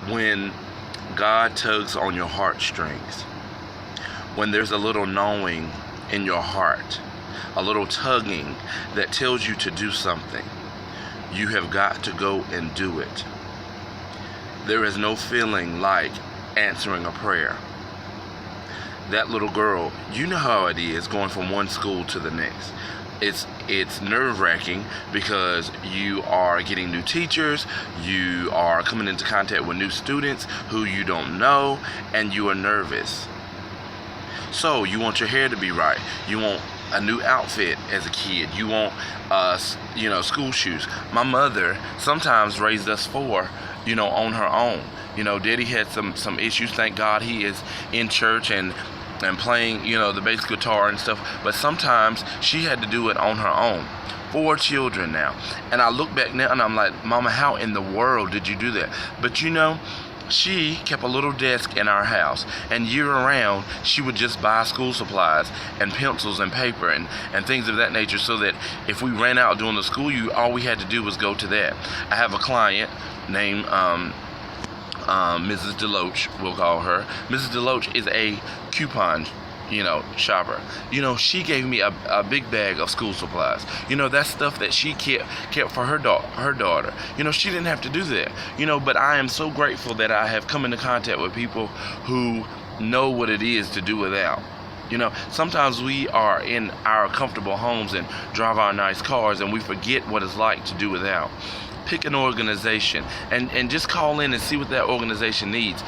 when God tugs on your heartstrings, when there's a little gnawing in your heart, a little tugging that tells you to do something, you have got to go and do it. There is no feeling like answering a prayer. That little girl, you know how it is going from one school to the next. It's nerve-wracking because you are getting new teachers, you are coming into contact with new students who you don't know, and you are nervous. So you want your hair to be right. You want a new outfit as a kid. You want school shoes. My mother sometimes raised us four, on her own. Daddy had some issues. Thank God he is in church and playing, the bass guitar and stuff. But sometimes she had to do it on her own. 4 children now. And I look back now and I'm like, Mama, how in the world did you do that? But she kept a little desk in our house, and year round she would just buy school supplies and pencils and paper and things of that nature, so that if we ran out during the school year, all we had to do was go to that. I have a client named Mrs. Deloach, we'll call her. Mrs. Deloach is a coupon shopper. She gave me a big bag of school supplies. That's stuff that she kept for her daughter. She didn't have to do that. But I am so grateful that I have come into contact with people who know what it is to do without. Sometimes we are in our comfortable homes and drive our nice cars, and we forget what it's like to do without. Pick an organization and just call in and see what that organization needs.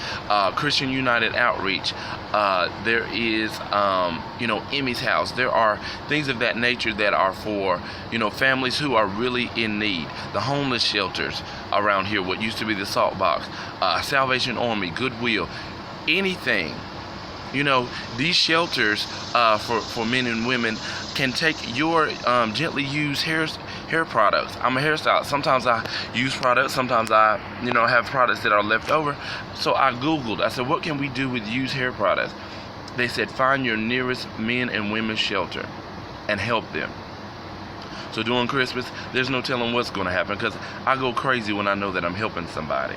Christian United Outreach. There is, Emmy's House. There are things of that nature that are for, families who are really in need. The homeless shelters around here, what used to be the Salt Box, Salvation Army, Goodwill, anything. These shelters for men and women can take your gently used hair products. I'm a hairstylist. Sometimes I use products. Sometimes I, have products that are left over. So I Googled. I said, what can we do with used hair products? They said, find your nearest men and women's shelter and help them. So during Christmas, there's no telling what's going to happen, because I go crazy when I know that I'm helping somebody.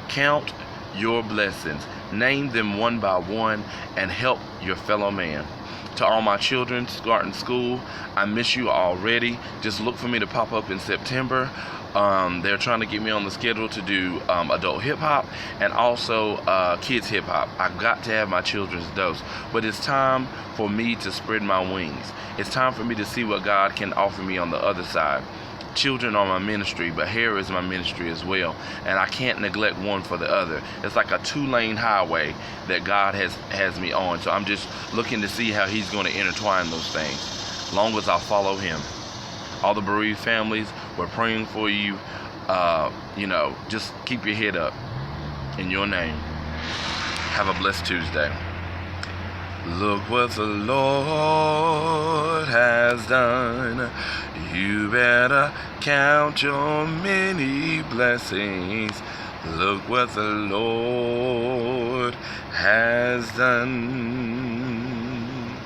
Count your blessings. Name them one by one and help your fellow man. To all my children starting school, I miss you already. Just look for me to pop up in September. They're trying to get me on the schedule to do adult hip hop and also kids hip hop. I've got to have my children's dose. But it's time for me to spread my wings. It's time for me to see what God can offer me on the other side. Children are my ministry, but hair is my ministry as well, and I can't neglect one for the other. It's like a 2-lane highway that God has me on, so I'm just looking to see how he's going to intertwine those things, long as I follow him. All the bereaved families, we're praying for you. Just keep your head up in your name. Have a blessed Tuesday. Look what the Lord has done. You better count your many blessings. Look what the Lord has done.